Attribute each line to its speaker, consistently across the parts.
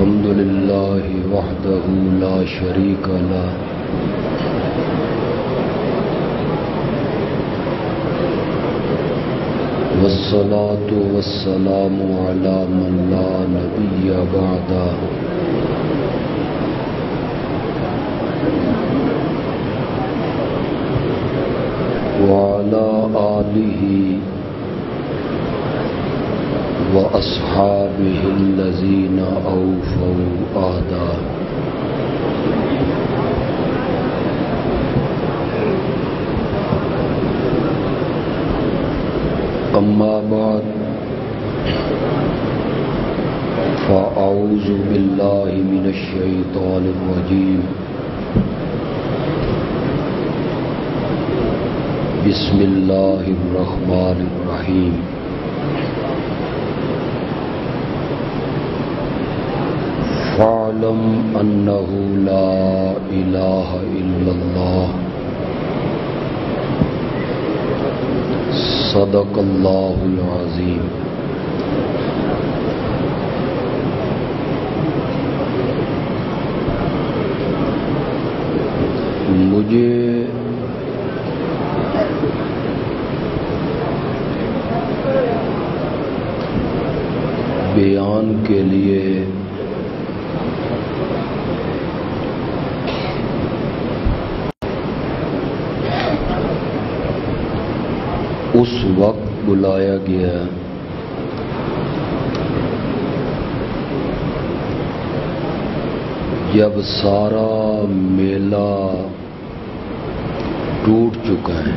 Speaker 1: الحمد لله وحده لا شريك له والصلاة والسلام على من لا نبي بعده وعلى آله وأصحابه الذين أوفوا عهده أما بعد فأعوذ بالله من الشيطان الرجيم بسم الله الرحمن الرحيم فاعلم أنه لا إله إلا الله صدق اللہ العظیم. مجھے بیان کے لیے اس وقت بلایا گیا جب سارا میلہ ٹوٹ چکا ہے.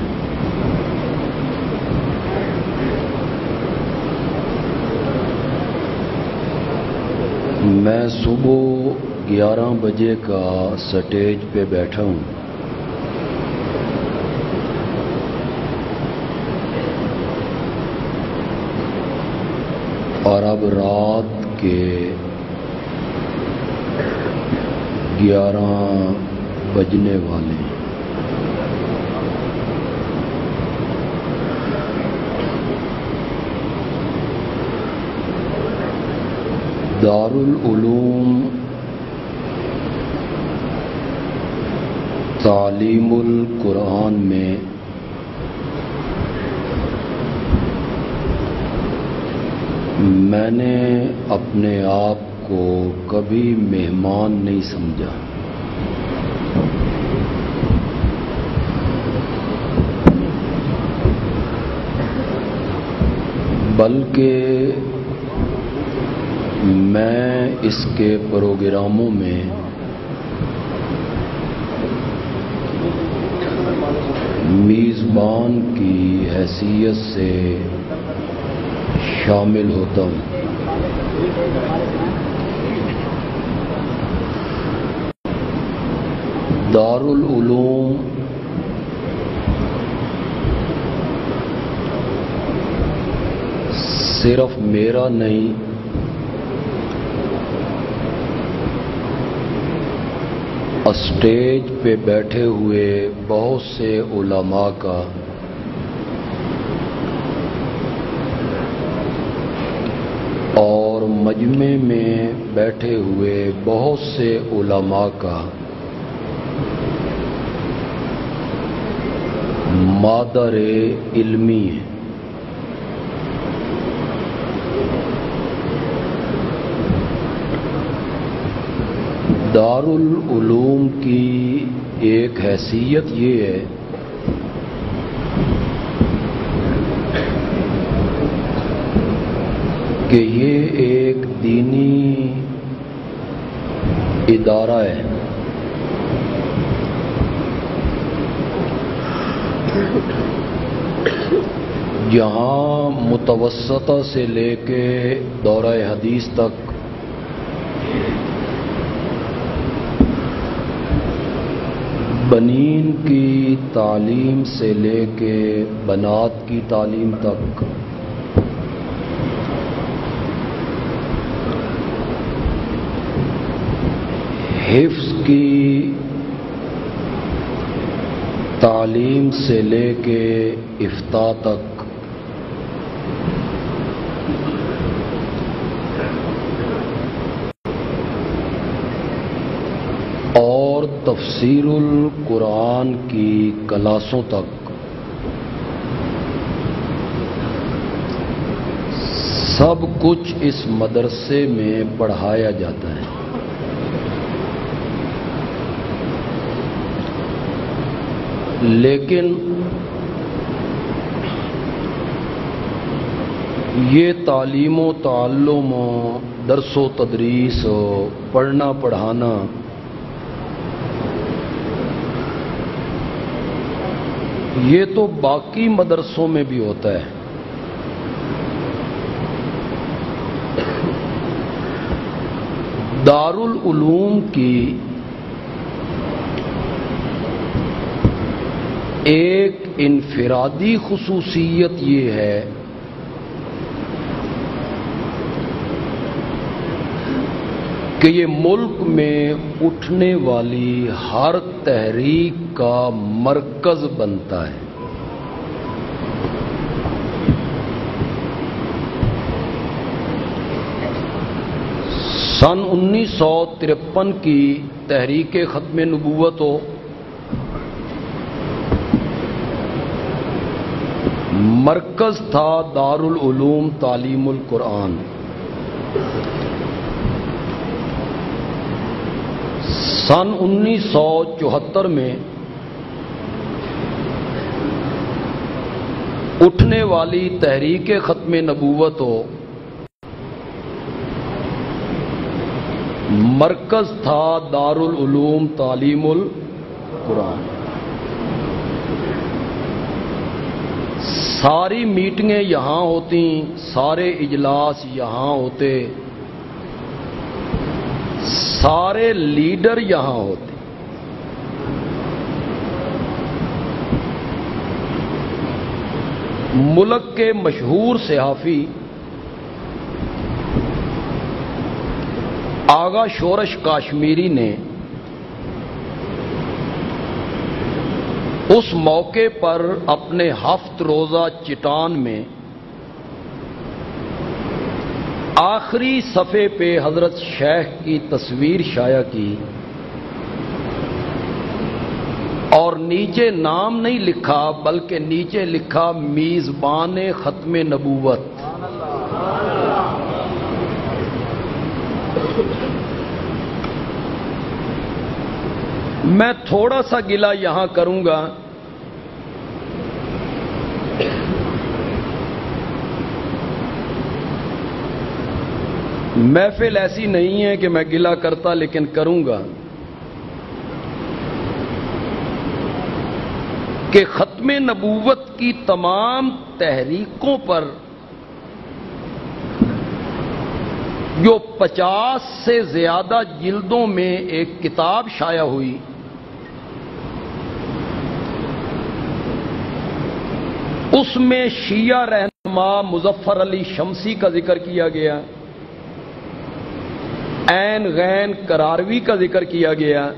Speaker 1: میں صبح 11 بجے کا سٹیج پہ بیٹھا ہوں. اور اب رات کے 11 بجنے والے ہیں. دارالعلوم تعلیم القرآن میں میں نے اپنے آپ کو کبھی مہمان نہیں سمجھا. بلکہ میں اس کے پروگراموں میں میزبان کی حیثیت سے شامل ہوتا ہوں. دارالعلوم صرف میرا نہیں اسٹیج پہ بیٹھے ہوئے بہت سے علماء کا اور مجمع میں بیٹھے ہوئے بہت سے علماء کا مادر علمی ہے. دارالعلوم کی ایک حیثیت یہ ہے کہ یہ ایک دینی ادارہ ہے. جہاں متوسطہ سے لے کے دورہ حدیث تک بنین کی تعلیم سے لے کے بنات کی تعلیم تک حفظ کی تعلیم سے لے کے افتاء تک تفسیر القرآن کی کلاسوں تک سب کچھ اس مدرسے میں پڑھایا جاتا ہے۔ لیکن یہ تعلیم و تعلم، درس و تدریس، پڑھنا پڑھانا یہ تو باقی مدرسوں میں بھی ہوتا ہے۔ دارالعلوم کی ایک انفرادی خصوصیت یہ ہے کہ یہ ملک میں اٹھنے والی ہر تحریک کا مرکز بنتا ہے۔ سن 1953 کی تحریک ختم نبوت ہو، مرکز تھا دارالعلوم تعلیم القرآن۔ سن 1974 میں اٹھنے والی تحریک ختم نبوت ہو، مرکز تھا دارالعلوم تعلیم القرآن۔ ساری میٹنگیں یہاں ہوتی، سارے اجلاس یہاں ہوتے، سارے لیڈر یہاں ہوتے۔ ملک کے مشہور صحافی آغا شورش کاشمیری نے اس موقع پر اپنے 7 روزہ چٹان میں آخری صفحے پہ حضرت شیخ کی تصویر شائع کی اور نیچے نام نہیں لکھا بلکہ نیچے لکھا میزبان ختم نبوت۔ میں تھوڑا سا گلہ یہاں کروں گا، محفل ایسی نہیں ہے کہ میں گلہ کرتا، لیکن کروں گا کہ ختم نبوت کی تمام تحریکوں پر جو 50 سے زیادہ جلدوں میں ایک کتاب شائع ہوئی، اس میں شیعہ رہنما مظفر علی شمسی کا ذکر کیا گیا، عین غین کراروی کا ذکر کیا گیا،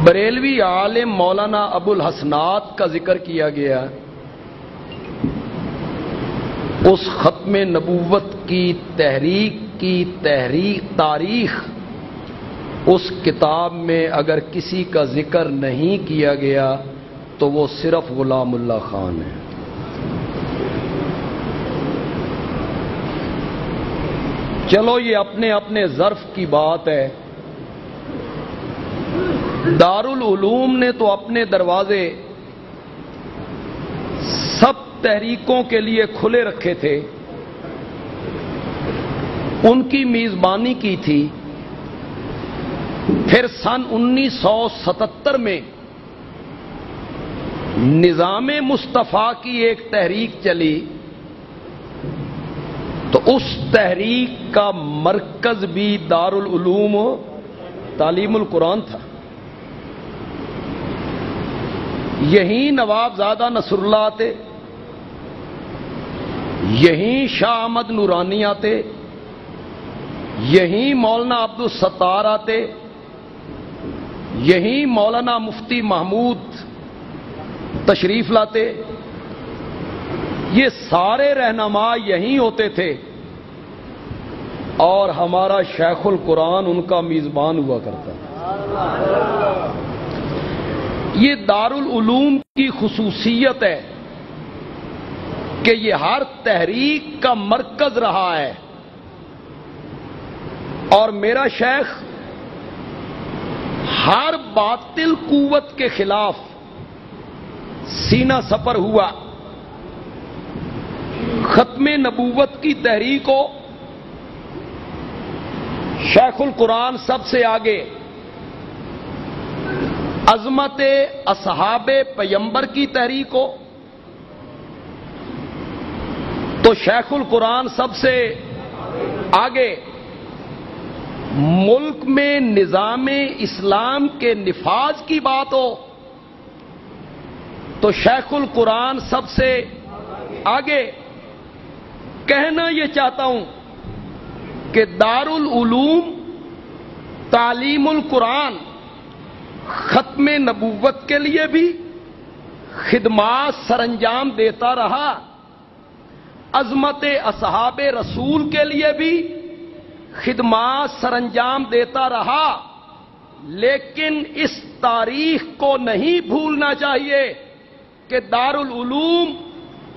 Speaker 1: بریلوی عالم مولانا ابو الحسنات کا ذکر کیا گیا۔ اس ختم نبوت کی تحریک کی تاریخ اس کتاب میں اگر کسی کا ذکر نہیں کیا گیا تو وہ صرف غلام اللہ خان ہے۔ چلو یہ اپنے اپنے ظرف کی بات ہے۔ دارالعلوم نے تو اپنے دروازے سب تحریکوں کے لیے کھلے رکھے تھے، ان کی میزبانی کی تھی۔ پھر سن 1977 میں نظام مصطفیٰ کی ایک تحریک چلی، تو اس تحریک کا مرکز بھی دارالعلوم تعلیم القرآن تھا۔ یہیں نواب زادہ نصر اللہ آتے، یہیں شاہ احمد نورانی آتے، یہیں مولانا عبدالستار آتے، یہیں مولانا مفتی محمود تشریف لاتے، یہ سارے رہنما یہیں ہوتے تھے، اور ہمارا شیخ القرآن ان کا میزبان ہوا کرتا تھا۔ یہ دارالعلوم کی خصوصیت ہے کہ یہ ہر تحریک کا مرکز رہا ہے، اور میرا شیخ ہر باطل قوت کے خلاف سینہ سپر ہوا۔ ختم نبوت کی تحریک ہو، شیخ القرآن سب سے آگے، عظمت اصحاب پیمبر کی تحریک ہو تو شیخ القرآن سب سے آگے، ملک میں نظام اسلام کے نفاذ کی بات ہو تو شیخ القرآن سب سے آگے۔ کہنا یہ چاہتا ہوں کہ دارالعلوم تعلیم القرآن ختم نبوت کے لیے بھی خدمات سر انجام دیتا رہا، عظمت اصحاب رسول کے لیے بھی خدمات سر انجام دیتا رہا، لیکن اس تاریخ کو نہیں بھولنا چاہیے کہ دارالعلوم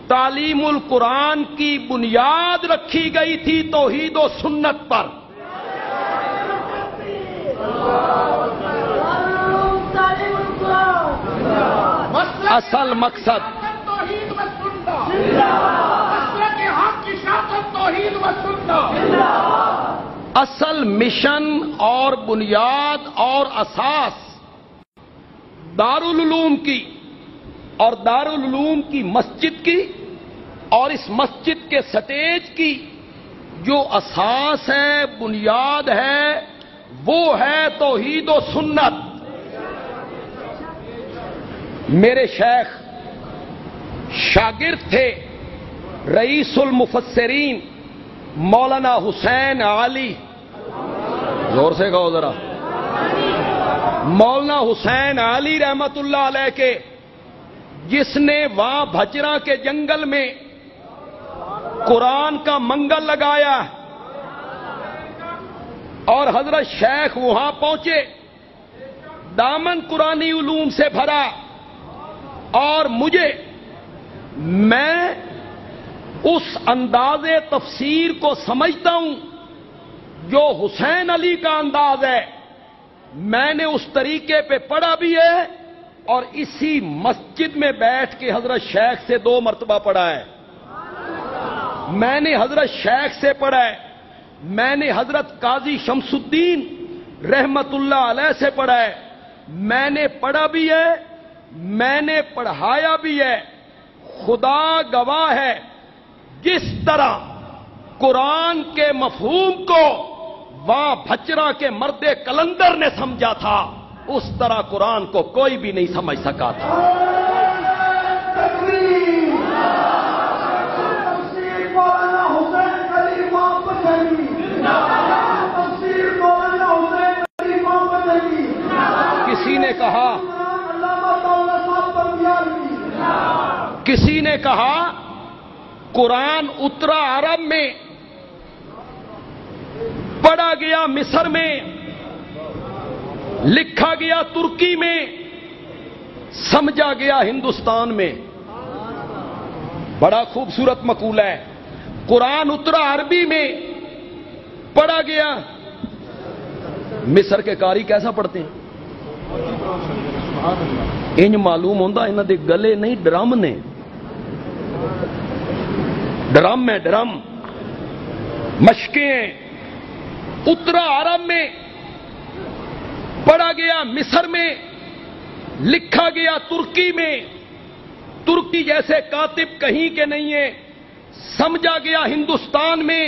Speaker 1: تعلیم القرآن کی بنیاد رکھی گئی تھی توحید و سنت پر۔ اصل مقصد اصل مشن اور بنیاد اور اساس دارالعلوم کی اور دارالعلوم کی مسجد کی اور اس مسجد کے سٹیج کی جو اساس ہے، بنیاد ہے، وہ ہے توحید و سنت۔ میرے شیخ شاگرد تھے رئیس المفسرین مولانا حسین علی، زور سے کہو ذرا، مولانا حسین علی رحمت اللہ علیہ کے، جس نے وہاں بھچرا کے جنگل میں قرآن کا منگل لگایا اور حضرت شیخ وہاں پہنچے، دامن قرآنی علوم سے بھرا، اور میں اس انداز تفسیر کو سمجھتا ہوں جو حسین علی کا انداز ہے، میں نے اس طریقے پہ پڑھا بھی ہے اور اسی مسجد میں بیٹھ کے حضرت شیخ سے 2 مرتبہ پڑھا ہے۔ میں نے حضرت شیخ سے پڑھا ہے، میں نے حضرت قاضی شمس الدین رحمت اللہ علیہ سے پڑھا ہے، میں نے پڑھا بھی ہے، میں نے پڑھایا بھی ہے۔ خدا گواہ ہے، جس طرح قرآن کے مفہوم کو وہاں بھچرا کے مرد کلندر نے سمجھا تھا، اس طرح قرآن کو کوئی بھی نہیں سمجھ سکا تھا۔ کسی نے کہا قرآن اترا عرب میں، پڑھا گیا مصر میں، لکھا گیا ترکی میں، سمجھا گیا ہندوستان میں۔ بڑا خوبصورت مقولہ ہے۔ قرآن اترا عربی میں، پڑھا گیا مصر کے قاری کیسا پڑھتے ہیں؟ انج معلوم ہوتا انہوں دے گلے نہیں ڈرم نے، ڈرم ہے ڈرم، مشقیں۔ اترا عرب میں، پڑھا گیا مصر میں، لکھا گیا ترکی میں، ترکی جیسے کاتب کہیں کے نہیں ہیں، سمجھا گیا ہندوستان میں،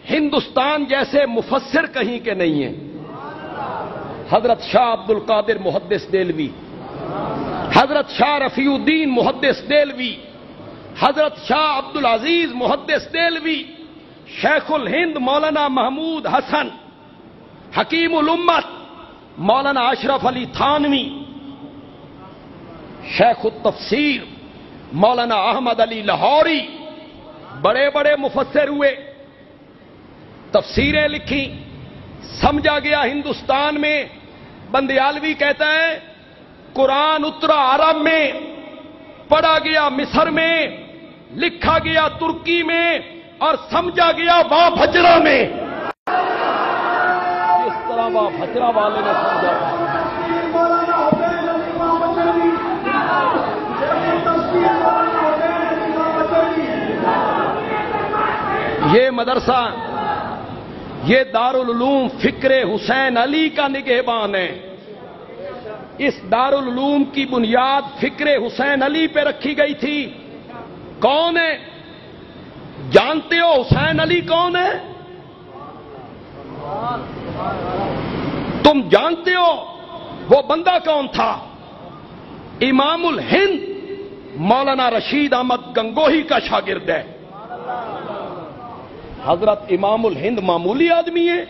Speaker 1: ہندوستان جیسے مفسر کہیں کے نہیں ہیں۔ حضرت شاہ عبد القادر محدث دہلوی، حضرت شاہ رفیع الدین محدث دہلوی، حضرت شاہ عبد العزیز محدث دہلوی، شیخ الہند مولانا محمود حسن، حکیم الامت مولانا اشرف علی تھانوی، شیخ التفسیر مولانا احمد علی لاہوری، بڑے بڑے مفسر ہوئے، تفسیریں لکھی، سمجھا گیا ہندوستان میں، بندیالوی کہتا ہے قرآن اترا عرب میں، پڑھا گیا مصر میں، لکھا گیا ترکی میں اور سمجھا گیا وا بھجرا میں۔ اس طرح وا بھجرا والے نے سمجھا یہ مدرسہ، یہ دارالعلوم فکر حسین علی کا نگہبان ہے۔ اس دارالعلوم کی بنیاد فکر حسین علی پہ رکھی گئی تھی۔ کون ہے؟ جانتے ہو حسین علی کون ہے؟ تم جانتے ہو وہ بندہ کون تھا؟ امام الہند مولانا رشید احمد گنگوہی کا شاگرد ہے۔ حضرت امام الہند معمولی آدمی ہے،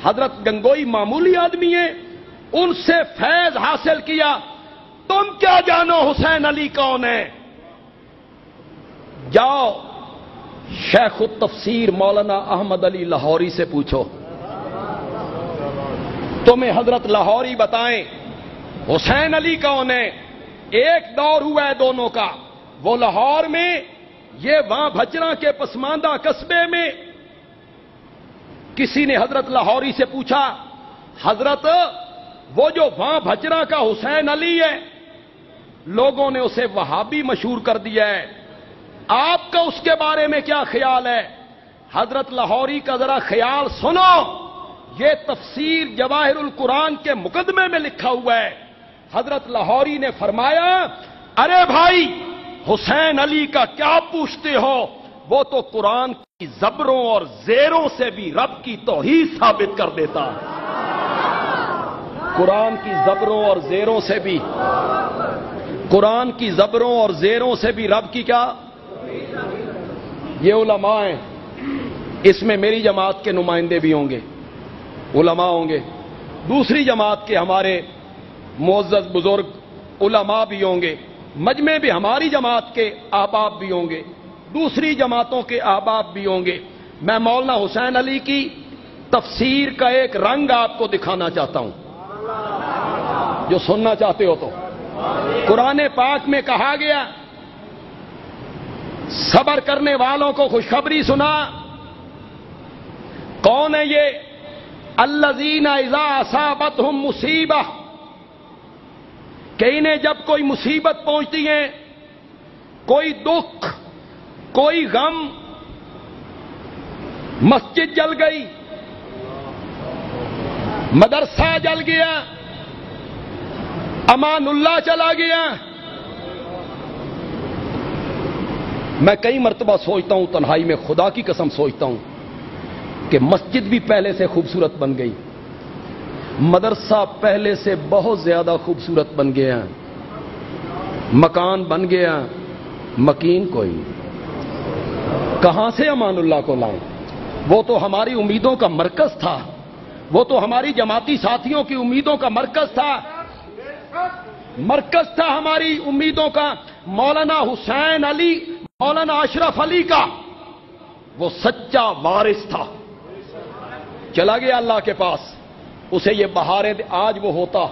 Speaker 1: حضرت گنگوئی معمولی آدمی ہے، ان سے فیض حاصل کیا۔ تم کیا جانو حسین علی کون ہے؟ جاؤ شیخ التفسیر مولانا احمد علی لاہوری سے پوچھو، تمہیں حضرت لاہوری بتائیں حسین علی کون ہے۔ ایک دور ہوا ہے دونوں کا، وہ لاہور میں، یہ وہاں بھجرا کے پسماندہ قصبے میں۔ کسی نے حضرت لاہوری سے پوچھا، حضرت وہ جو وہاں بھجرا کا حسین علی ہے، لوگوں نے اسے وہابی مشہور کر دیا ہے، آپ کا اس کے بارے میں کیا خیال ہے؟ حضرت لاہوری کا ذرا خیال سنو، یہ تفسیر جواہر القرآن کے مقدمے میں لکھا ہوا ہے۔ حضرت لاہوری نے فرمایا، ارے بھائی حسین علی کا کیا پوچھتے ہو، وہ تو قرآن کی زبروں اور زیروں سے بھی رب کی توحید ثابت کر دیتا۔ قرآن کی زبروں اور زیروں سے بھی، قرآن کی زبروں اور زیروں سے بھی رب کی کیا؟ یہ علماء ہیں، اس میں میری جماعت کے نمائندے بھی ہوں گے، علماء ہوں گے، دوسری جماعت کے ہمارے معزز بزرگ علماء بھی ہوں گے، مجمع بھی ہماری جماعت کے احباب بھی ہوں گے، دوسری جماعتوں کے احباب بھی ہوں گے۔ میں مولانا حسین علی کی تفسیر کا ایک رنگ آپ کو دکھانا چاہتا ہوں، جو سننا چاہتے ہو تو۔ قرآن پاک میں کہا گیا، صبر کرنے والوں کو خوشخبری سنا۔ کون ہے یہ؟ الذین اذا اصابتہم مصیبہ، کہ انہیں جب کوئی مصیبت پہنچتی ہے، کوئی دکھ، کوئی غم، مسجد جل گئی، مدرسہ جل گیا، امان اللہ چلا گیا۔ میں کئی مرتبہ سوچتا ہوں تنہائی میں، خدا کی قسم سوچتا ہوں کہ مسجد بھی پہلے سے خوبصورت بن گئی، مدرسہ پہلے سے بہت زیادہ خوبصورت بن گیا، مکان بن گیا، مکین کوئی، کہاں سے امان اللہ کو لائیں؟ وہ تو ہماری امیدوں کا مرکز تھا، وہ تو ہماری جماعتی ساتھیوں کی امیدوں کا مرکز تھا، مرکز تھا ہماری امیدوں کا۔ مولانا حسین علی، مولانا اشرف علی کا وہ سچا وارث تھا، چلا گیا اللہ کے پاس، اسے یہ بہاریں، آج وہ ہوتا،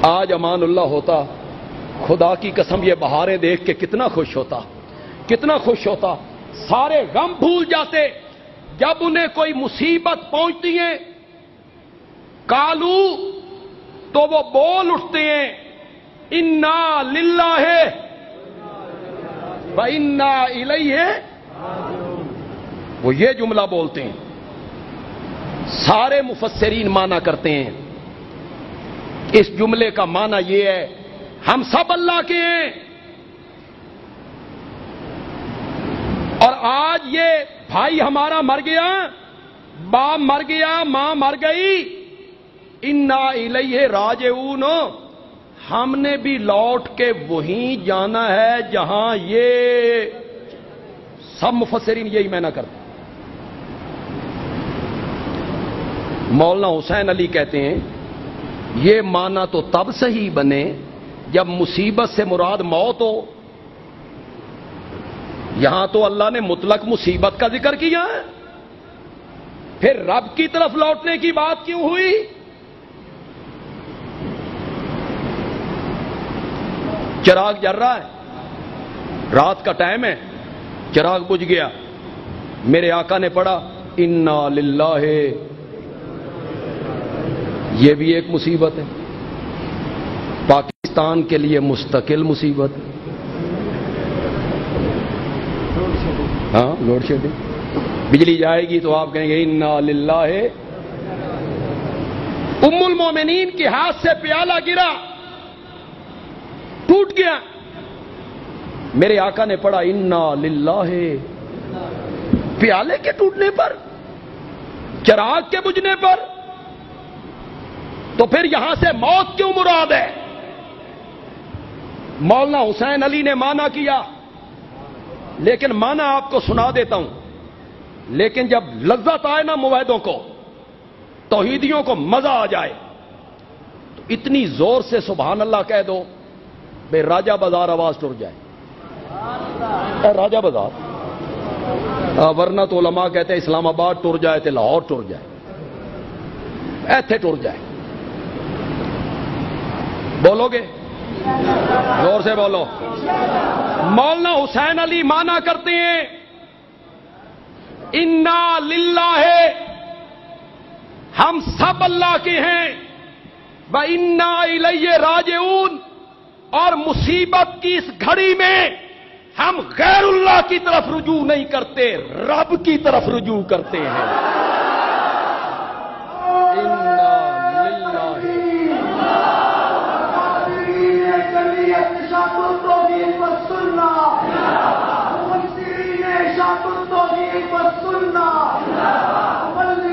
Speaker 1: آج امان اللہ ہوتا، خدا کی قسم یہ بہاریں دیکھ کے کتنا خوش ہوتا، کتنا خوش ہوتا، سارے غم بھول جاتے۔ جب انہیں کوئی مصیبت پہنچتی ہے کالو، تو وہ بول اٹھتے ہیں انا للہ و انا الیہ، وہ یہ جملہ بولتے ہیں۔ سارے مفسرین مانا کرتے ہیں، اس جملے کا معنی یہ ہے ہم سب اللہ کے ہیں۔ اور آج یہ بھائی ہمارا مر گیا، باپ مر گیا، ماں مر گئی، انا الیہ راجعون، ہم نے بھی لوٹ کے وہیں جانا ہے جہاں یہ سب مفسرین یہی معنی کرتے۔ مولانا حسین علی کہتے ہیں یہ معنی تو تب صحیح بنے جب مصیبت سے مراد موت ہو۔ یہاں تو اللہ نے مطلق مصیبت کا ذکر کیا ہے، پھر رب کی طرف لوٹنے کی بات کیوں ہوئی؟ چراغ جل رہا ہے، رات کا ٹائم ہے، چراغ بجھ گیا، میرے آقا نے پڑھا انا للہ، یہ بھی ایک مصیبت ہے، پاکستان کے لیے مستقل مصیبت ہے۔ ہاں، لوڈ شیڈنگ، بجلی جائے گی تو آپ کہیں گے انا للہ۔ ام المومنین کے ہاتھ سے پیالہ گرا، ٹوٹ گیا، میرے آقا نے پڑھا انا للہ۔ پیالے کے ٹوٹنے پر، چراغ کے بجھنے پر، تو پھر یہاں سے موت کیوں مراد ہے؟ مولانا حسین علی نے مانا کیا، لیکن مانا آپ کو سنا دیتا ہوں، لیکن جب لذت آئے نا موحدوں کو، توحیدیوں کو مزہ آ جائے، تو اتنی زور سے سبحان اللہ کہہ دو بے راجہ بازار آواز ٹر جائے۔ راجہ بازار، ورنہ تو علماء کہتے ہیں اسلام آباد ٹر جائے تو لاہور ٹر جائے، ایتھے ٹر جائے۔ بولو گے؟ زور سے بولو۔ مولانا حسین علی مانا کرتے ہیں انا للہ، ہم سب اللہ کے ہیں، وَإِنَّا إِلَيْهِ راجعون، اور مصیبت کی اس گھڑی میں ہم غیر اللہ کی طرف رجوع نہیں کرتے، رب کی طرف رجوع کرتے ہیں۔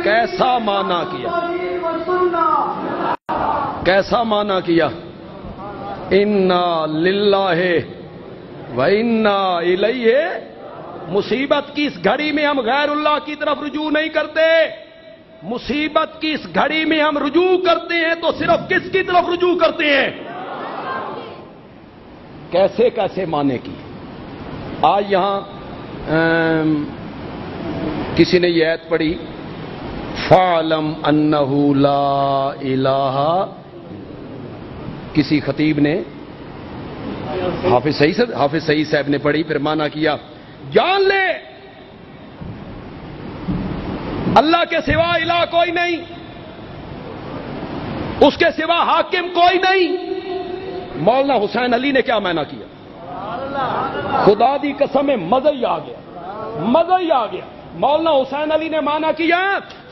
Speaker 1: کیسا مانا کیا، کیسا مانا کیا؟ انا للہ وَإِنَّا إِلَيْهِ، مصیبت کی اس گھڑی میں ہم غیر اللہ کی طرف رجوع نہیں کرتے، مصیبت کی اس گھڑی میں ہم رجوع کرتے ہیں تو صرف کس کی طرف رجوع کرتے ہیں؟ کیسے کیسے مانے کی؟ آج یہاں کسی نے یہ آیت پڑھی فَاعْلَمْ أَنَّهُ لَا إِلَٰهَ، کسی خطیب نے، حافظ سعید صاحب نے پڑھی، پھر مانا کیا جان لے اللہ کے سوا الہ کوئی نہیں، اس کے سوا حاکم کوئی نہیں۔ مولانا حسین علی نے کیا مانا کیا؟ خدا دی قسم میں مزہ ہی آ گیا، مزہ ہی آ گیا۔ مولانا حسین علی نے مانا کیا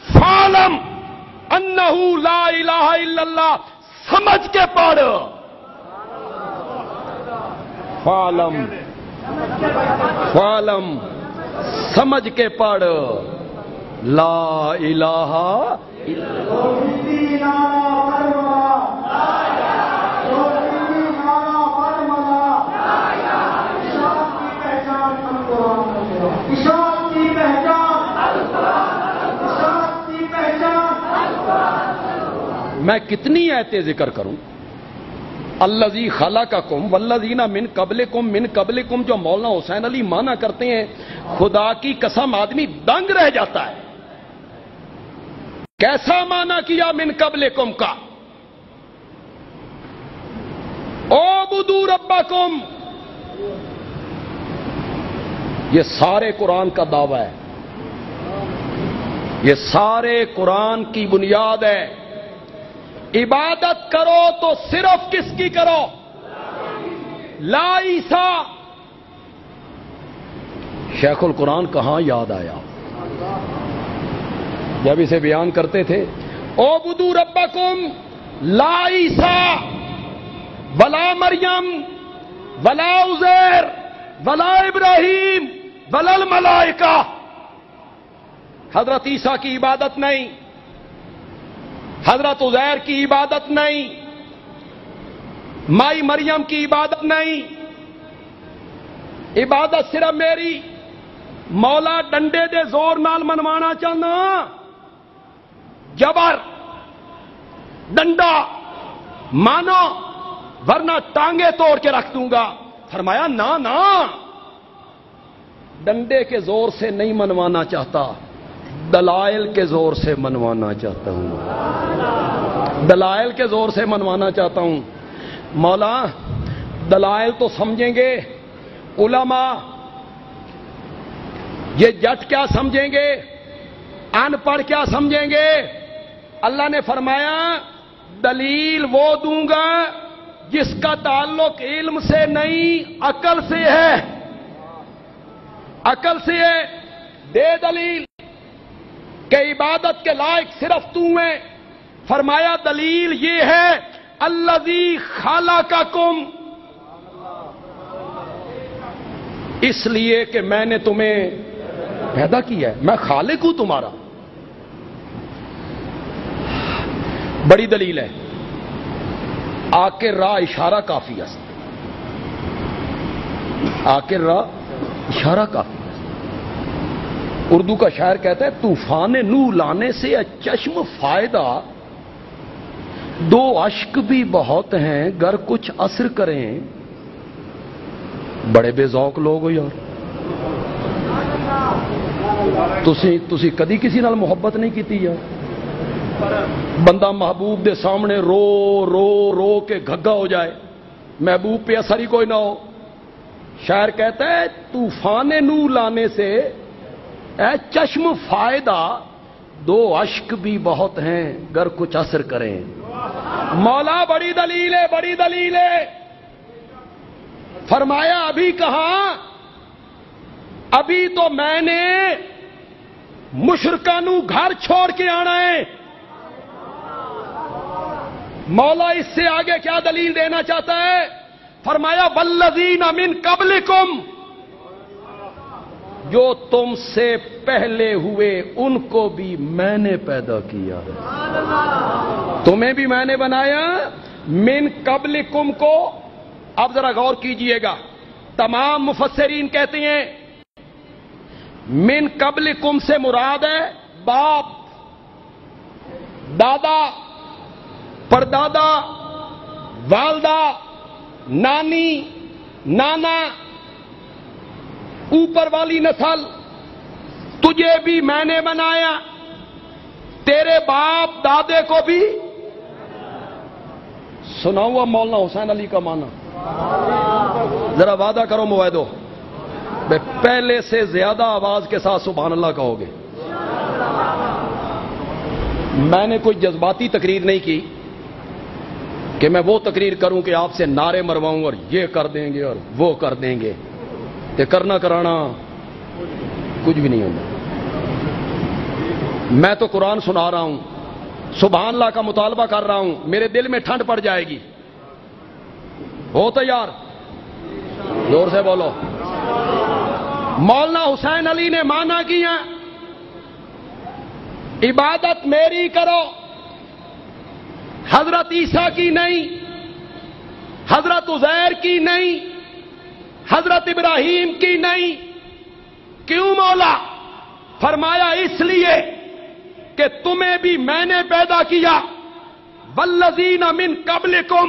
Speaker 1: فَاعْلَمْ أَنَّهُ لَا إِلَٰهَ إِلَّا اللَّهُ، سمجھ کے پڑھ، فَاعْلَمْ سمجھ کے پڑھ، لا الہ الا میں کتنی آیتیں ذکر کروں؟ الذی خلقکم والذین من قبلکم جو مولانا حسین علی مانا کرتے ہیں، خدا کی قسم آدمی دنگ رہ جاتا ہے۔ کیسا مانا کیا من قبلکم کا؟ اعبدوا ربکم، یہ سارے قرآن کا دعویٰ ہے، یہ سارے قرآن کی بنیاد ہے۔ عبادت کرو تو صرف کس کی کرو؟ لا عیسیٰ۔ شیخ القرآن کہاں یاد آیا جب اسے بیان کرتے تھے؟ اعبدوا ربکم لا عیسیٰ ولا مریم ولا عزیر ولا ابراہیم ولا الملائکہ۔ حضرت عیسیٰ کی عبادت نہیں، حضرت عزیر کی عبادت نہیں، مائی مریم کی عبادت نہیں، عبادت صرف میری۔ مولا ڈنڈے دے زور نال منوانا چاہنا، جبر ڈنڈا مانو ورنہ ٹانگے توڑ کے رکھ دوں گا۔ فرمایا نا ڈنڈے کے زور سے نہیں منوانا چاہتا، دلائل کے زور سے منوانا چاہتا ہوں، دلائل کے زور سے منوانا چاہتا ہوں۔ مولا دلائل تو سمجھیں گے علماء، یہ جٹ کیا سمجھیں گے، ان پڑھ کیا سمجھیں گے؟ اللہ نے فرمایا دلیل وہ دوں گا جس کا تعلق علم سے نہیں عقل سے ہے، عقل سے ہے۔ دے دلیل کہ عبادت کے لائق صرف تو ہے۔ فرمایا دلیل یہ ہے الذی خلقکم، اس لیے کہ میں نے تمہیں پیدا کیا ہے، میں خالق ہوں تمہارا۔ بڑی دلیل ہے، آکر راہ اشارہ کافی ہے، آکر راہ اشارہ کافی ہے۔ اردو کا شاعر کہتا ہے طوفان نو لانے سے چشم فائدہ، دو اشک بھی بہت ہیں گر کچھ اثر کریں۔ بڑے بے ذوق لوگ ہو یار، تسی کدی کسی نال محبت نہیں کیتی یار؟ بندہ محبوب دے سامنے رو رو رو کے گھگا ہو جائے، محبوب پہ اثر ہی کوئی نہ ہو۔ شاعر کہتا ہے طوفان نو لانے سے اے چشم فائدہ، دو اشک بھی بہت ہیں گر کچھ اثر کریں۔ مولا بڑی دلیل ہے، بڑی دلیل ہے۔ فرمایا ابھی کہاں، ابھی تو میں نے مشرکانو گھر چھوڑ کے آنا ہے۔ مولا اس سے آگے کیا دلیل دینا چاہتا ہے؟ فرمایا والذین من قبلکم، جو تم سے پہلے ہوئے ان کو بھی میں نے پیدا کیا ہے، تمہیں بھی میں نے بنایا۔ من قبلکم کو اب ذرا غور کیجئے گا، تمام مفسرین کہتے ہیں من قبلکم سے مراد ہے باپ، دادا، پردادا، والدہ، نانی، نانا، اوپر والی نسل۔ تجھے بھی میں نے بنایا، تیرے باپ دادے کو بھی۔ سنا ہوا مولانا حسین علی کا معنی؟ ذرا وعدہ کرو موعدو، پہلے سے زیادہ آواز کے ساتھ سبحان اللہ کہو گے۔ میں نے کوئی جذباتی تقریر نہیں کی کہ میں وہ تقریر کروں کہ آپ سے نعرے مرواؤں اور یہ کر دیں گے اور وہ کر دیں گے، کہ کرنا کرانا کچھ بھی نہیں ہوگا۔ میں تو قرآن سنا رہا ہوں، سبحان اللہ کا مطالبہ کر رہا ہوں، میرے دل میں ٹھنڈ پڑ جائے گی۔ ہو تیار؟ زور سے بولو۔ مولانا حسین علی نے مانا کیا عبادت میری کرو، حضرت عیسیٰ کی نہیں، حضرت عزیر کی نہیں، حضرت ابراہیم کی نہیں۔ کیوں مولا؟ فرمایا اس لیے کہ تمہیں بھی میں نے پیدا کیا، والذین من قبلکم،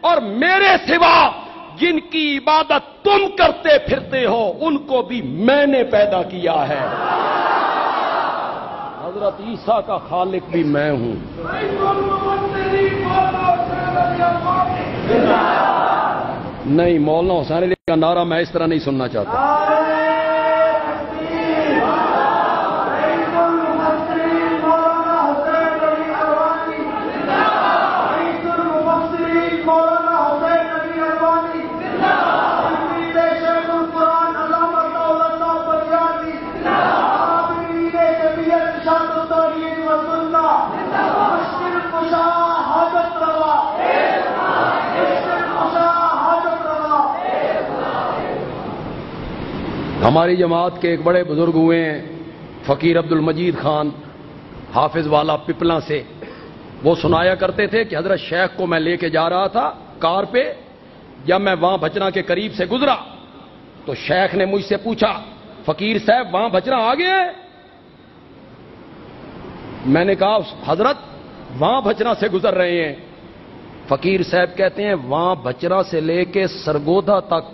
Speaker 1: اور میرے سوا جن کی عبادت تم کرتے پھرتے ہو ان کو بھی میں نے پیدا کیا ہے۔ حضرت عیسیٰ کا خالق بھی میں ہوں۔ نہیں، مولانا حسین علی کا نعرہ میں اس طرح نہیں سننا چاہتا۔ ہماری جماعت کے ایک بڑے بزرگ ہوئے ہیں فقیر عبد المجید خان حافظ والا پپلا سے، وہ سنایا کرتے تھے کہ حضرت شیخ کو میں لے کے جا رہا تھا کار پہ، جب میں وہاں بچنا کے قریب سے گزرا تو شیخ نے مجھ سے پوچھا فقیر صاحب وہاں بچنا آ گیا ہے؟ میں نے کہا حضرت وہاں بچنا سے گزر رہے ہیں۔ فقیر صاحب کہتے ہیں وہاں بچنا سے لے کے سرگودا تک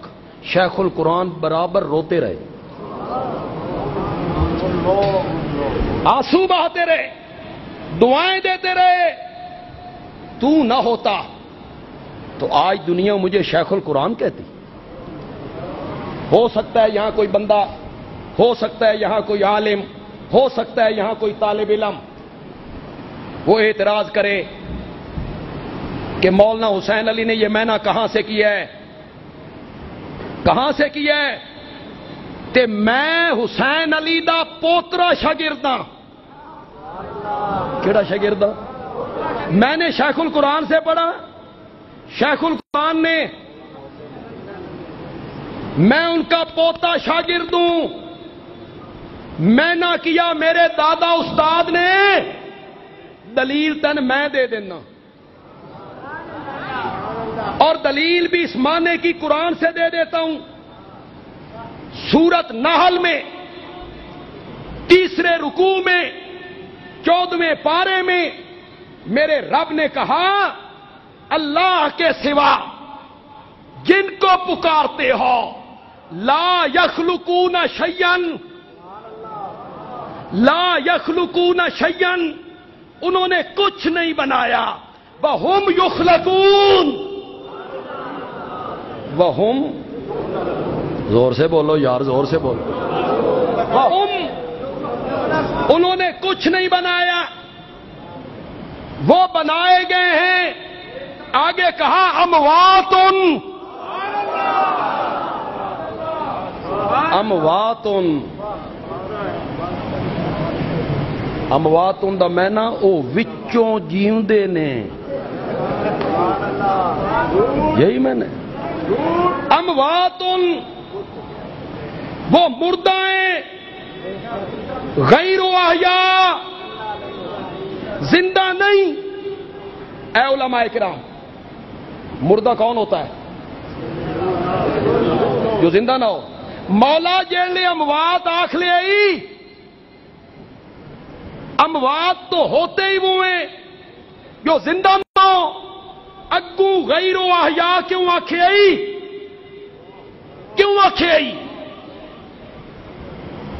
Speaker 1: شیخ القرآن برابر روتے رہے۔ آنسو بہاتے رہے، دعائیں دیتے رہے، تو نہ ہوتا تو آج دنیا مجھے شیخ القرآن کہتی۔ ہو سکتا ہے یہاں کوئی بندہ، ہو سکتا ہے یہاں کوئی عالم، ہو سکتا ہے یہاں کوئی طالب علم وہ اعتراض کرے کہ مولانا حسین علی نے یہ معنی کہاں سے کیا ہے، کہاں سے کیا ہے؟ تے میں حسین علی دا پوترا شاگرد ہاں۔ کیڑا شاگرد ہاں؟ میں نے شیخ القرآن سے پڑھا، شیخ القرآن نے، میں ان کا پوتا شاگرد ہوں، میں نہ کیا میرے دادا استاد نے، دلیل تن میں دے دینا، اور دلیل بھی اس معنی کی قرآن سے دے دیتا ہوں۔ سورت نحل میں 3 رکوع میں 14ویں پارے میں میرے رب نے کہا اللہ کے سوا جن کو پکارتے ہو لا یخلقون شیئا، لا یخلقون شیئا، انہوں نے کچھ نہیں بنایا، وہم یخلقون، وہم، زور سے بولو یار، زور سے بولو، وہم، انہوں نے کچھ نہیں بنایا، وہ بنائے گئے ہیں۔ آگے کہا اموات، اموات، اموات دا معنی او وچوں جیوندے نے، یہی میں نے، اموات وہ مردہ ہیں، غیر احیاء، زندہ نہیں۔ اے علماء کرام، مردہ کون ہوتا ہے؟ جو زندہ نہ ہو۔ مولا جیلے اموات آخ لے آئی، اموات تو ہوتے ہی وہ ہیں جو زندہ نہ ہو، اگو غیر احیاء کیوں آکھے آئی؟ کیوں آکھے آئی؟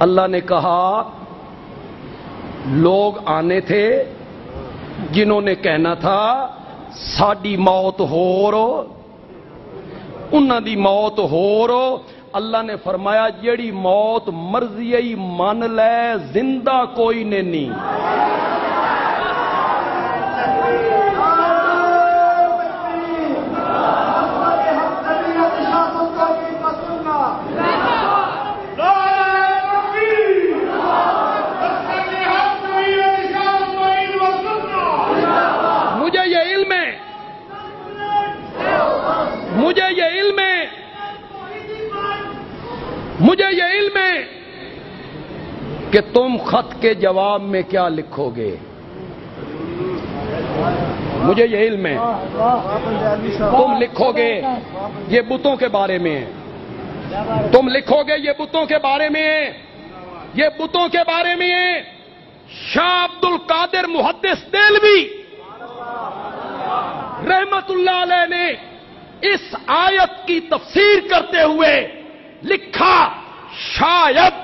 Speaker 1: اللہ نے کہا لوگ آنے تھے جنہوں نے کہنا تھا ساڈی موت ہو رو، انہاں دی موت ہو رو۔ اللہ نے فرمایا جیڑی موت مرضی ہی من لے، زندہ کوئی نے نہیں۔ مجھے یہ علم ہے، مجھے یہ علم ہے، مجھے یہ علم ہے کہ تم خط کے جواب میں کیا لکھو گے، مجھے یہ علم ہے۔ تم لکھو گے یہ بتوں کے بارے میں ہے، تم لکھو گے یہ بتوں کے بارے میں ہے، یہ بتوں کے بارے میں ہے۔ شاہ عبد القادر محدث دہلوی رحمت اللہ علیہ نے اس آیت کی تفسیر کرتے ہوئے لکھا شاید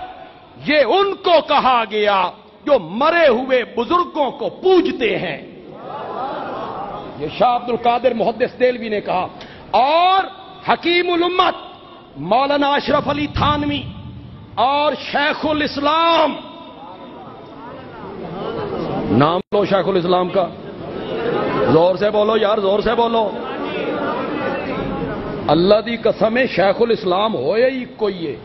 Speaker 1: یہ ان کو کہا گیا جو مرے ہوئے بزرگوں کو پوجتے ہیں، یہ شاہ عبد القادر محدث دہلوی نے کہا۔ اور حکیم الامت مولانا اشرف علی تھانوی اور شیخ الاسلام، نام لو شیخ الاسلام کا، زور سے بولو یار، زور سے بولو۔ اللہ دی قسم ہے شیخ الاسلام ہوئے ہی کوئی ہے،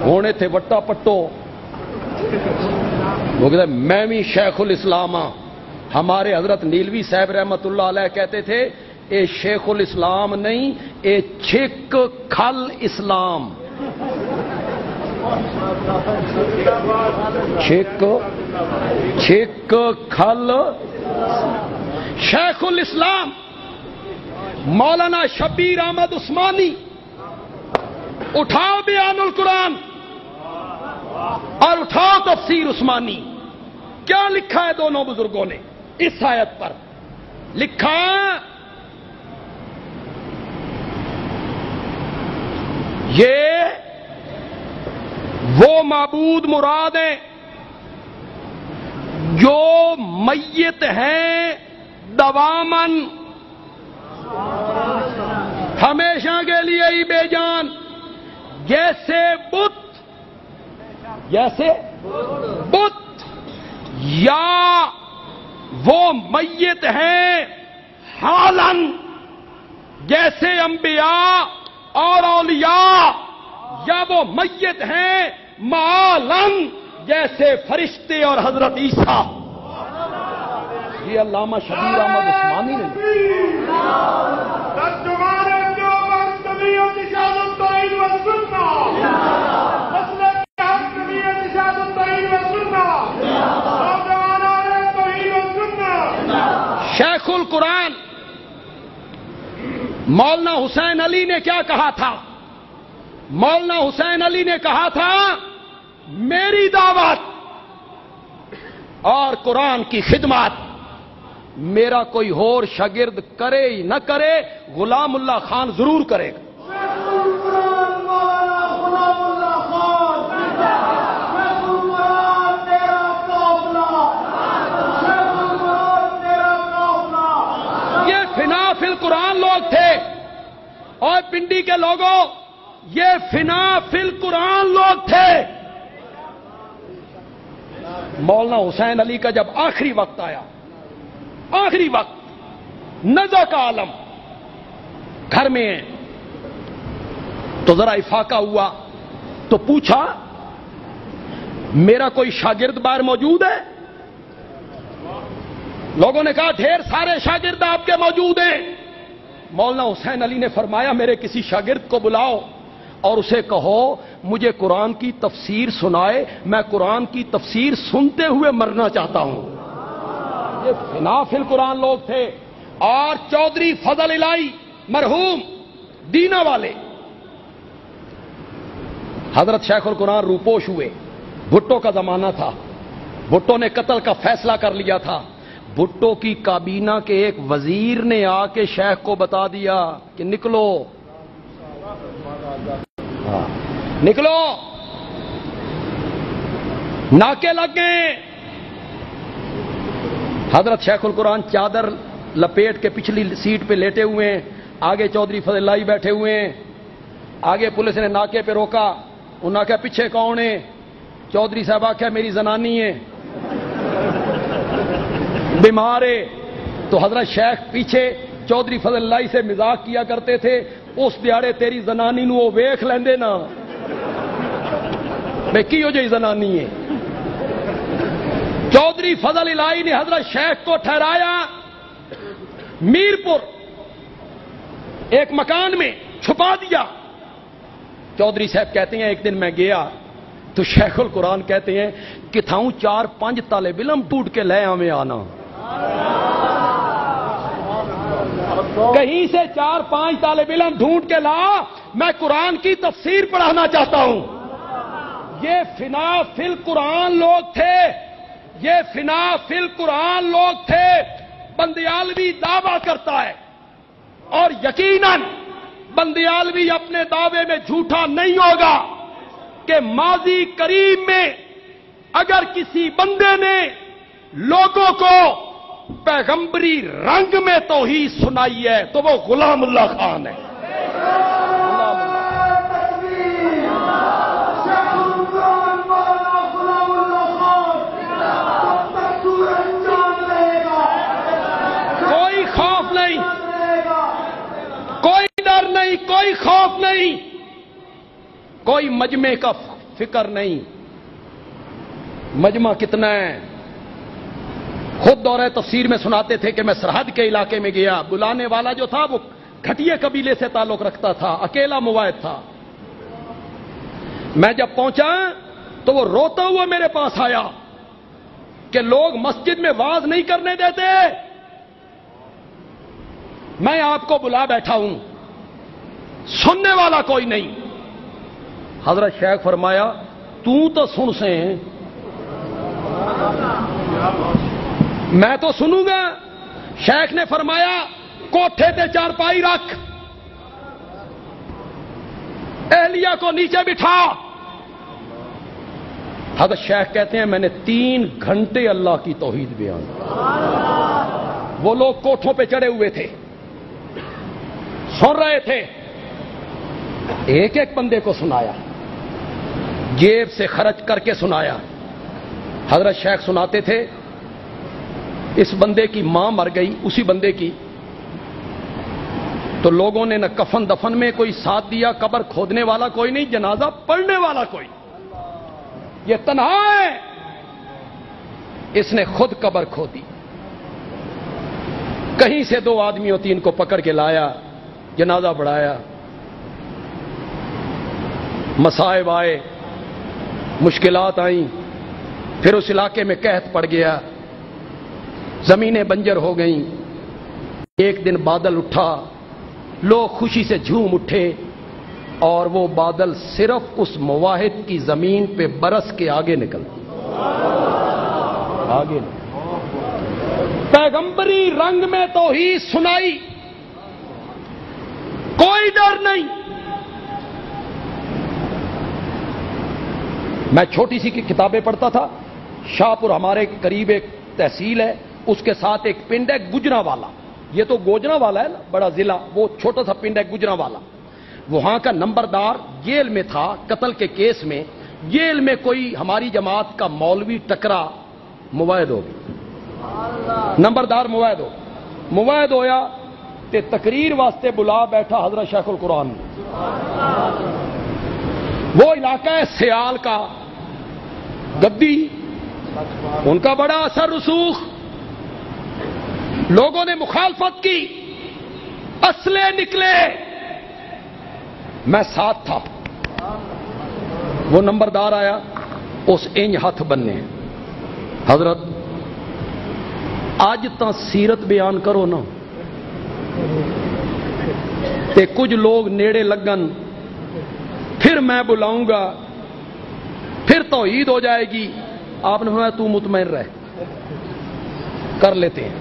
Speaker 1: ہونے تھے وٹا پٹو، وہ کہتے ہیں میں بھی شیخ الاسلام ہاں۔ ہمارے حضرت نیلوی صاحب رحمت اللہ علیہ کہتے تھے اے شیخ الاسلام نہیں، اے چھک کھل اسلام، چھک کھل۔ شیخ الاسلام مولانا شبیر احمد عثمانی، اٹھاؤ بیان القرآن اور اٹھاؤ تفسیر عثمانی، کیا لکھا ہے دونوں بزرگوں نے اس آیت پر؟ لکھا یہ وہ معبود مراد ہیں جو میت ہیں دوامن، ہمیشہ کے لیے ہی بے جان، جیسے بت، جیسے بت، یا وہ میت ہیں حالن، جیسے انبیاء اور اولیاء، یا وہ میت ہیں معالن، جیسے فرشتے اور حضرت عیسیٰ۔ یہ علامہ شبیر احمد عثمانی نے شیخ القرآن مولانا حسین علی نے کیا کہا تھا؟ مولانا حسین علی نے کہا تھا میری دعوت اور قرآن کی خدمت میرا کوئی اور شاگرد کرے ہی نہ کرے، غلام اللہ خان ضرور کرے گا۔ یہ فنا فی القرآن لوگ تھے، اور پنڈی کے لوگوں یہ فنا فی القرآن لوگ تھے۔ مولانا حسین علی کا جب آخری وقت آیا، آخری وقت، نزع کا عالم، گھر میں ہیں، تو ذرا افاقہ ہوا تو پوچھا میرا کوئی شاگرد باہر موجود ہے؟ لوگوں نے کہا ڈھیر سارے شاگرد آپ کے موجود ہیں۔ مولانا حسین علی نے فرمایا میرے کسی شاگرد کو بلاؤ اور اسے کہو مجھے قرآن کی تفسیر سنائے، میں قرآن کی تفسیر سنتے ہوئے مرنا چاہتا ہوں۔ یہ فنا فی القرآن لوگ تھے۔ اور چودھری فضل الہی مرحوم دینا والے، حضرت شیخ القرآن روپوش ہوئے، بھٹو کا زمانہ تھا، بھٹو نے قتل کا فیصلہ کر لیا تھا، بھٹو کی کابینہ کے ایک وزیر نے آ کے شیخ کو بتا دیا کہ نکلو، نکلو، ناکے لگ گئے۔ حضرت شیخ القرآن چادر لپیٹ کے پچھلی سیٹ پہ لیٹے ہوئے ہیں، آگے چودھری فضل اللہ بیٹھے ہوئے ہیں، آگے پولیس نے ناکے پہ روکا، انہوں نے کہا پیچھے کون ہے؟ چودھری صاحب آخیا میری زنانی ہے، بیمار ہے۔ تو حضرت شیخ پیچھے چودھری فضل اللہ سے مذاق کیا کرتے تھے، اس دیاڑے تیری زنانی نو ویکھ لیندے نا، میں کیوں جی زنانی ہے۔ چودھری فضل الہی نے حضرت شیخ کو ٹھہرایا میرپور ایک مکان میں، چھپا دیا۔ چودھری صاحب کہتے ہیں ایک دن میں گیا تو شیخ القرآن کہتے ہیں کہ تھاؤں 4-5 طالب علم ٹوٹ کے لے ہمیں آنا، کہیں سے 4-5 طالب علم ڈھونڈ کے لا، میں قرآن کی تفسیر پڑھانا چاہتا ہوں۔ یہ فنا فی القرآن لوگ تھے، یہ فنا فی القرآن لوگ تھے۔ بندیالوی دعویٰ کرتا ہے، اور یقیناً بندیالوی اپنے دعوے میں جھوٹا نہیں ہوگا کہ ماضی قریب میں اگر کسی بندے نے لوگوں کو پیغمبری رنگ میں توحید سنائی ہے تو وہ غلام اللہ خان ہے۔ کوئی خوف نہیں، کوئی ڈر نہیں، کوئی خوف نہیں، کوئی مجمع کا فکر نہیں۔ مجمع کتنا ہے؟ خود دورہ تفسیر میں سناتے تھے کہ میں سرحد کے علاقے میں گیا، بلانے والا جو تھا وہ کھٹیے قبیلے سے تعلق رکھتا تھا، اکیلا مواحد تھا۔ میں جب پہنچا تو وہ روتا ہوا میرے پاس آیا کہ لوگ مسجد میں واز نہیں کرنے دیتے، میں آپ کو بلا بیٹھا ہوں، سننے والا کوئی نہیں۔ حضرت شیخ فرمایا تو سن سے ہیں، میں تو سنوں گا۔ شیخ نے فرمایا کوٹھے تے چارپائی رکھ، اہلیہ کو نیچے بٹھا، حضرت شیخ کہتے ہیں میں نے 3 گھنٹے اللہ کی توحید بیان کی۔ وہ لوگ کوٹھوں پہ چڑھے ہوئے تھے، سن رہے تھے، ایک ایک بندے کو سنایا، جیب سے خرچ کر کے سنایا۔ حضرت شیخ سناتے تھے، اس بندے کی ماں مر گئی، اسی بندے کی، تو لوگوں نے نہ کفن دفن میں کوئی ساتھ دیا، قبر کھودنے والا کوئی نہیں، جنازہ پڑھنے والا کوئی، یہ تنہا ہے، اس نے خود قبر کھودی۔ کہیں سے 2 آدمیوں 3 کو پکڑ کے لایا، جنازہ بڑھایا، مصائب آئے، مشکلات آئیں، پھر اس علاقے میں قحط پڑ گیا، زمینیں بنجر ہو گئیں۔ ایک دن بادل اٹھا، لوگ خوشی سے جھوم اٹھے، اور وہ بادل صرف اس موحد کی زمین پہ برس کے آگے نکل آگے پیغمبری رنگ میں توحید سنائی، کوئی ڈر نہیں۔ میں چھوٹی سی کی کتابیں پڑھتا تھا، شاہپور ہمارے قریب ایک تحصیل ہے، اس کے ساتھ ایک پنڈ ہے گجرانوالا، یہ تو گوجرا والا ہے نا بڑا ضلع، وہ چھوٹا سا پنڈ ہے گجرانوالا۔ وہاں کا نمبردار جیل میں تھا قتل کے کیس میں، جیل میں کوئی ہماری جماعت کا مولوی ٹکرا، موعد ہو گئی، نمبردار موعد ہویا تے تقریر واسطے بلا بیٹھا حضرت شیخ القرآن۔ وہ علاقہ ہے سیال کا، گدی، ان کا بڑا اثر رسوخ، لوگوں نے مخالفت کی، اسلحے نکلے، میں ساتھ تھا۔ وہ نمبردار آیا، اس انج ہاتھ بننے، حضرت آج تا سیرت بیان کرو نا تے کچھ لوگ نیڑے لگن، پھر میں بلاؤں گا، پھر توحید ہو جائے گی۔ آپ نے فرمایا تو مطمئن رہ، کر لیتے ہیں۔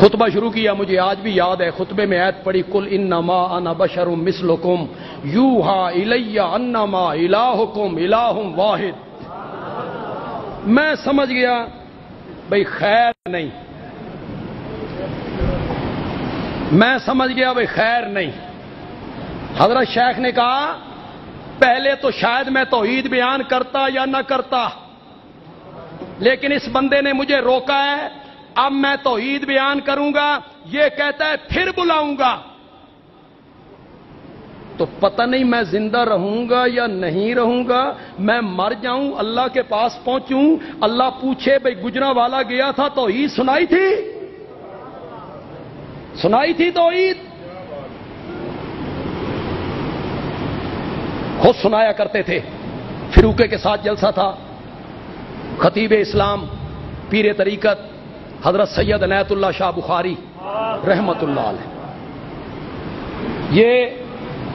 Speaker 1: خطبہ شروع کیا، مجھے آج بھی یاد ہے، خطبے میں آیت پڑھی، قل انما انا بشر مثلکم یوحی الی انما الہکم الہ واحد۔ میں سمجھ گیا بھئی خیر نہیں، میں سمجھ گیا بھئی خیر نہیں۔ حضرت شیخ نے کہا پہلے تو شاید میں توحید بیان کرتا یا نہ کرتا، لیکن اس بندے نے مجھے روکا ہے، اب میں توحید بیان کروں گا، یہ کہتا ہے پھر بلاؤں گا، تو پتہ نہیں میں زندہ رہوں گا یا نہیں رہوں گا، میں مر جاؤں، اللہ کے پاس پہنچوں، اللہ پوچھے بھئی گجرانوالا گیا تھا توحید سنائی تھی؟ سنائی تھی توحید؟ خود سنایا کرتے تھے، فروقے کے ساتھ جلسہ تھا، خطیب اسلام پیر طریقت حضرت سید عنایت اللہ شاہ بخاری رحمت اللہ علیہ، یہ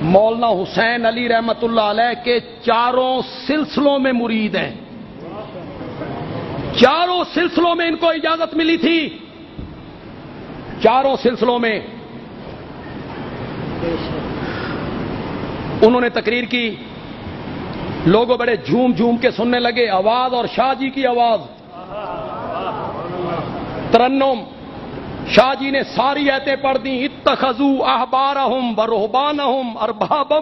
Speaker 1: مولانا حسین علی رحمت اللہ علیہ کے 4 سلسلوں میں مرید ہیں، 4 سلسلوں میں ان کو اجازت ملی تھی، 4 سلسلوں میں انہوں نے تقریر کی، لوگوں بڑے جھوم جھوم کے سننے لگے، آواز اور شاہ جی کی آواز، ترنم، شاہ جی نے ساری ایتیں پڑھ دیں، اتخذوا احبارہم ورہبانہم اربابا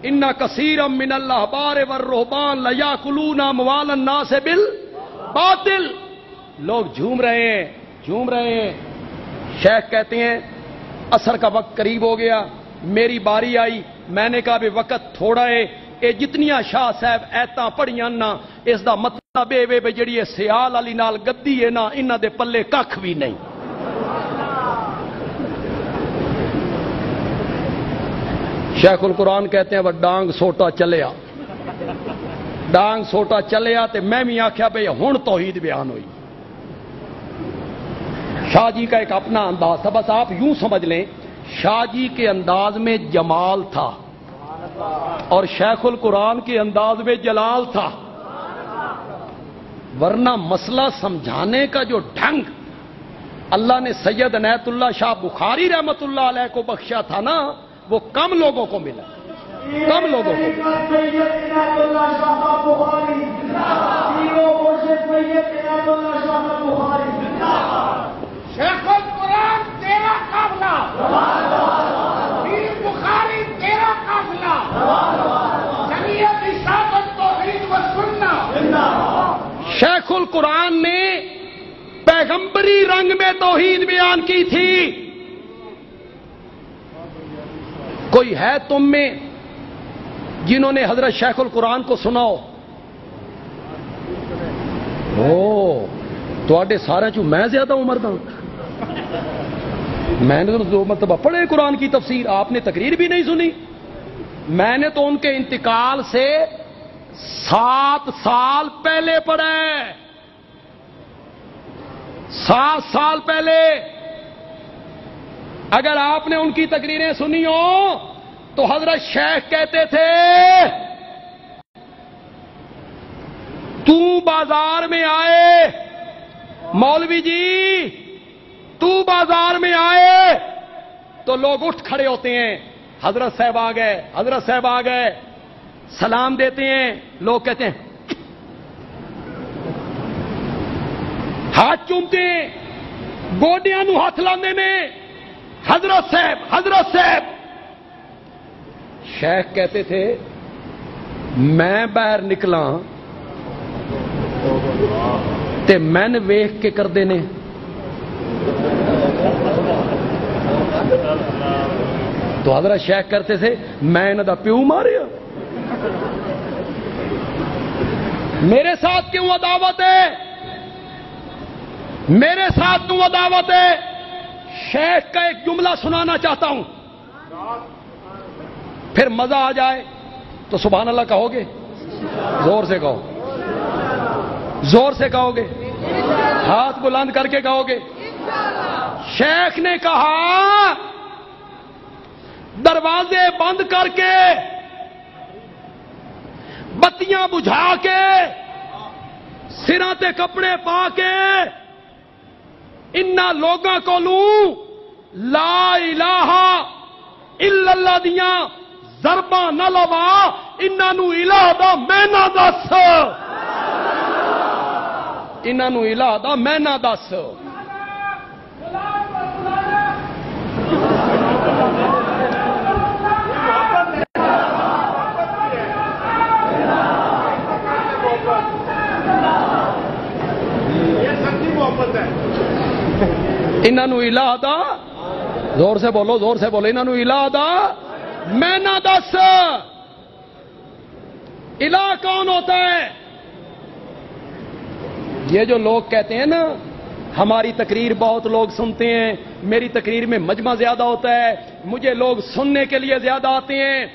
Speaker 1: ان کثیرا من الاحبار والرہبان لیاکلون اموال الناس بالباطل۔ لوگ جھوم رہے ہیں، جھوم رہے ہیں۔ شیخ کہتے ہیں عصر کا وقت قریب ہو گیا، میری باری آئی، میں نے کہا بھی وقت تھوڑا ہے، اے جتنیاں شاہ صاحب ایتاں پڑھیاں نا، اس دا مطلب اے وے بھی جڑی سیال علی نال گدی ہے نا، انہاں دے پلے ککھ بھی نہیں۔ شیخ القرآن کہتے ہیں وہ ڈانگ سوٹا چلیا، ڈانگ سوٹا چلیا تے میں بھی آکھیا بھئی ہن توحید بیان ہوئی۔ شاہ جی کا ایک اپنا انداز تھا، بس آپ یوں سمجھ لیں شاہ جی کے انداز میں جمال تھا اور شیخ القرآن کے انداز میں جلال تھا، ورنہ مسئلہ سمجھانے کا جو ڈھنگ اللہ نے سید عنایت اللہ شاہ بخاری رحمت اللہ علیہ کو بخشا تھا نا، وہ کم لوگوں کو ملا۔ کم لوگوں کو.
Speaker 2: شیخ القرآن تیرا قافلہ، پیر بخاری تیرا قافلہ، جمعیت اشاعت توحید و سنت.
Speaker 1: شیخ القرآن نے پیغمبری رنگ میں توحید بیان کی تھی. کوئی ہے تم میں جنہوں نے حضرت شیخ القرآن کو سنا ہو؟ تو سارے چوں میں زیادہ عمر دا. میں نے تو 2 مرتبہ پڑھے قرآن کی تفسیر، آپ نے تقریر بھی نہیں سنی. میں نے تو ان کے انتقال سے 7 سال پہلے پڑھا ہے. 7 سال پہلے. اگر آپ نے ان کی تقریریں سنی ہو تو حضرت شیخ کہتے تھے تو بازار میں آئے مولوی جی، تو بازار میں آئے تو لوگ اٹھ کھڑے ہوتے ہیں، حضرت صاحب آ گئے، حضرت صاحب آ گئے، سلام دیتے ہیں. لوگ کہتے ہیں ہاتھ چومتے ہیں، گوڈیاں نو ہاتھ لاندے نے، حضرت صاحب حضرت صاحب. شیخ کہتے تھے میں باہر نکلا تے میں نے ویخ کے کر دینے. تو حضرت شیخ کرتے تھے میں انہاں دا پیو ماریا، میرے ساتھ کیوں عداوت ہے، میرے ساتھ کیوں عداوت ہے. شیخ کا ایک جملہ سنانا چاہتا ہوں، پھر مزہ آ جائے تو سبحان اللہ کہو گے؟ زور سے کہو، زور سے کہو گے، ہاتھ بلند کر کے کہو گے. شیخ نے کہا دروازے بند کر کے، بتیاں بجھا کے، سراں تے کپڑے پا کے انہاں لوگاں کو لا الہ الا اللہ دیاں ضرباں نہ لوا، انہاں نو الہ دا میں نہ دس، انہاں نو الہ دا میں نہ دس. انہاں نو الہ دا، زور سے بولو زور سے بولو، انہاں نو الہ دا میں نہ دس. الہ کون ہوتا ہے؟ یہ جو لوگ کہتے ہیں نا ہماری تقریر بہت لوگ سنتے ہیں، میری تقریر میں مجمع زیادہ ہوتا ہے، مجھے لوگ سننے کے لیے زیادہ آتے ہیں.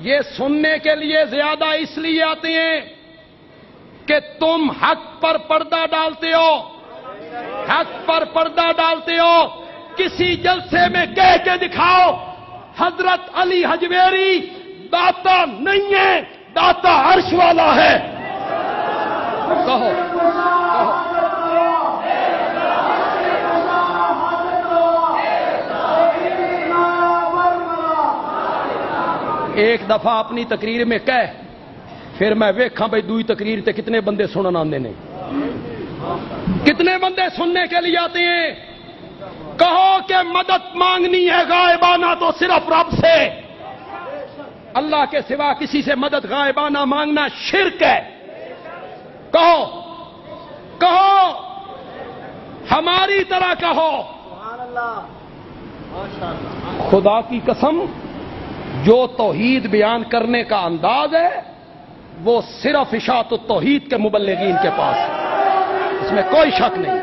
Speaker 1: یہ سننے کے لیے زیادہ اس لیے آتے ہیں کہ تم حق پر پردہ ڈالتے ہو، حق پر پردہ ڈالتے ہو. کسی جلسے میں کہہ کے دکھاؤ حضرت علی حجویری داتا نہیں ہے، داتا عرش والا ہے. کہو ایک دفعہ اپنی تقریر میں کہہ، پھر میں ویکھاں بھائی دوئی تقریر تے کتنے بندے سنن آندے نے، کتنے بندے سننے کے لیے آتے ہیں. کہو کہ مدد مانگنی ہے غائبانہ تو صرف رب سے، اللہ کے سوا کسی سے مدد غائبانہ مانگنا شرک ہے. کہو کہو ہماری طرح کہو. خدا کی قسم جو توحید بیان کرنے کا انداز ہے وہ صرف اشاعت التوحید کے مبلغین کے پاس ہے، اس میں کوئی شک نہیں.